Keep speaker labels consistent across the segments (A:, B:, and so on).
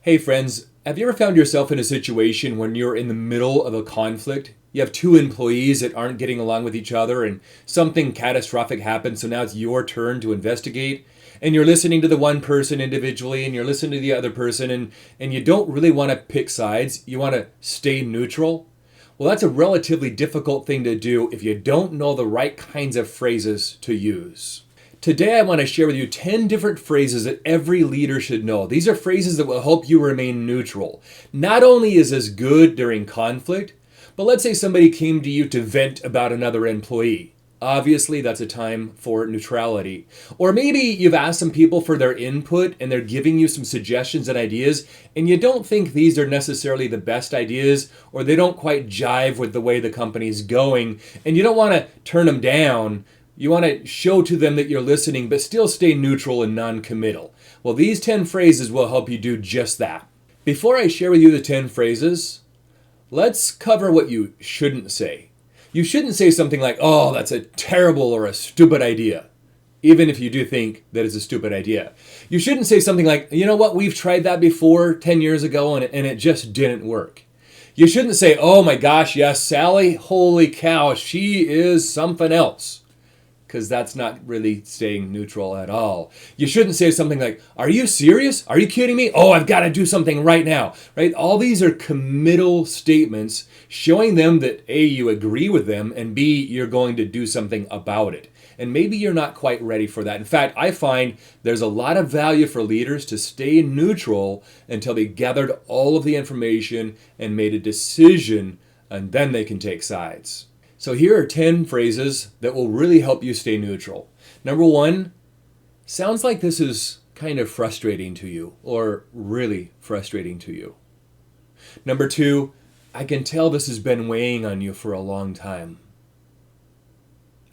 A: Hey friends, have you ever found yourself in a situation when you're in the middle of a conflict? You have two employees that aren't getting along with each other and something catastrophic happens, so now it's your turn to investigate. And you're listening to the one person individually and you're listening to the other person and you don't really want to pick sides. You want to stay neutral. Well, that's a relatively difficult thing to do if you don't know the right kinds of phrases to use. Today, I want to share with you 10 different phrases that every leader should know. These are phrases that will help you remain neutral. Not only is this good during conflict, but let's say somebody came to you to vent about another employee. Obviously, that's a time for neutrality. Or maybe you've asked some people for their input and they're giving you some suggestions and ideas, and you don't think these are necessarily the best ideas, or they don't quite jive with the way the company's going, and you don't want to turn them down. You want to show to them that you're listening, but still stay neutral and non-committal. Well, these 10 phrases will help you do just that. Before I share with you the 10 phrases, let's cover what you shouldn't say. You shouldn't say something like, oh, that's a terrible or a stupid idea, even if you do think that it's a stupid idea. You shouldn't say something like, you know what, we've tried that before 10 years ago and it just didn't work. You shouldn't say, oh my gosh, yes, Sally, holy cow, she is something else. Because that's not really staying neutral at all. You shouldn't say something like, are you serious? Are you kidding me? Oh, I've got to do something right now, right? All these are committal statements showing them that A, you agree with them, and B, you're going to do something about it. And maybe you're not quite ready for that. In fact, I find there's a lot of value for leaders to stay neutral until they gathered all of the information and made a decision, and then they can take sides. So here are 10 phrases that will really help you stay neutral. Number one, sounds like this is kind of frustrating to you, or really frustrating to you. Number two, I can tell this has been weighing on you for a long time.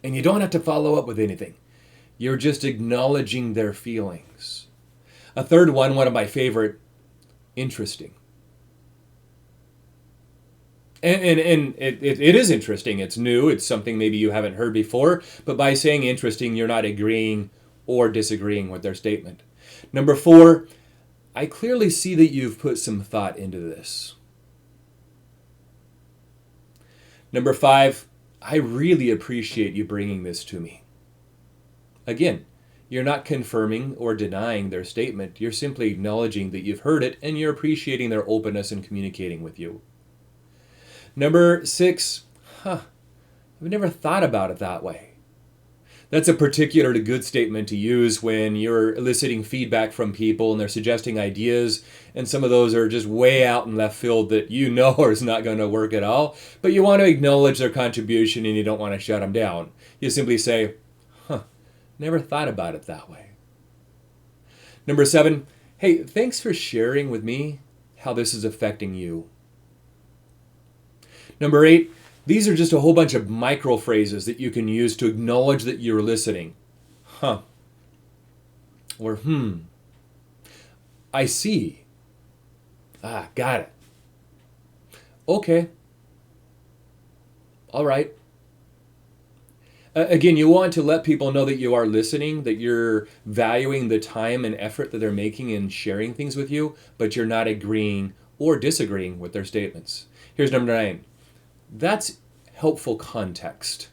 A: And you don't have to follow up with anything. You're just acknowledging their feelings. A third one of my favorite, interesting. And it is interesting. It's new. It's something maybe you haven't heard before. But by saying interesting, you're not agreeing or disagreeing with their statement. Number four, I clearly see that you've put some thought into this. Number five, I really appreciate you bringing this to me. Again, you're not confirming or denying their statement. You're simply acknowledging that you've heard it and you're appreciating their openness in communicating with you. Number six, I've never thought about it that way. That's a particularly good statement to use when you're eliciting feedback from people and they're suggesting ideas, and some of those are just way out in left field that you know is not going to work at all, but you want to acknowledge their contribution and you don't want to shut them down. You simply say, never thought about it that way. Number seven, hey, thanks for sharing with me how this is affecting you. Number eight, these are just a whole bunch of micro phrases that you can use to acknowledge that you're listening. Or I see. Got it. Okay. All right. Again, you want to let people know that you are listening, that you're valuing the time and effort that they're making in sharing things with you, but you're not agreeing or disagreeing with their statements. Here's number 9. That's helpful context.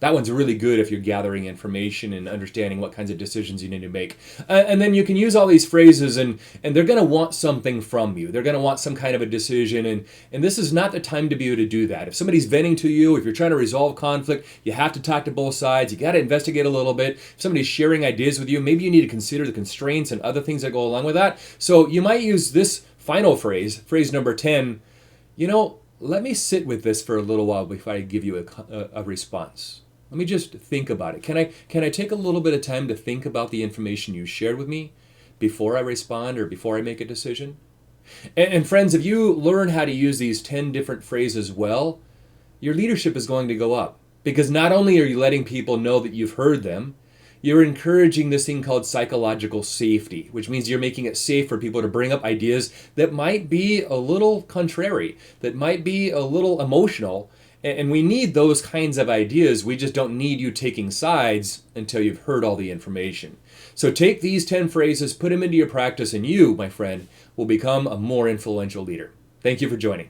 A: That one's really good if you're gathering information and understanding what kinds of decisions you need to make. And then you can use all these phrases and they're going to want something from you. They're going to want some kind of a decision. And this is not the time to be able to do that. If somebody's venting to you, if you're trying to resolve conflict, you have to talk to both sides. You got to investigate a little bit. If somebody's sharing ideas with you, maybe you need to consider the constraints and other things that go along with that. So you might use this final phrase number 10, let me sit with this for a little while before I give you a response. Let me just think about it. Can I take a little bit of time to think about the information you shared with me before I respond or before I make a decision? And friends, if you learn how to use these 10 different phrases well, your leadership is going to go up. Because not only are you letting people know that you've heard them, you're encouraging this thing called psychological safety, which means you're making it safe for people to bring up ideas that might be a little contrary, that might be a little emotional. And we need those kinds of ideas. We just don't need you taking sides until you've heard all the information. So take these 10 phrases, put them into your practice, and you, my friend, will become a more influential leader. Thank you for joining.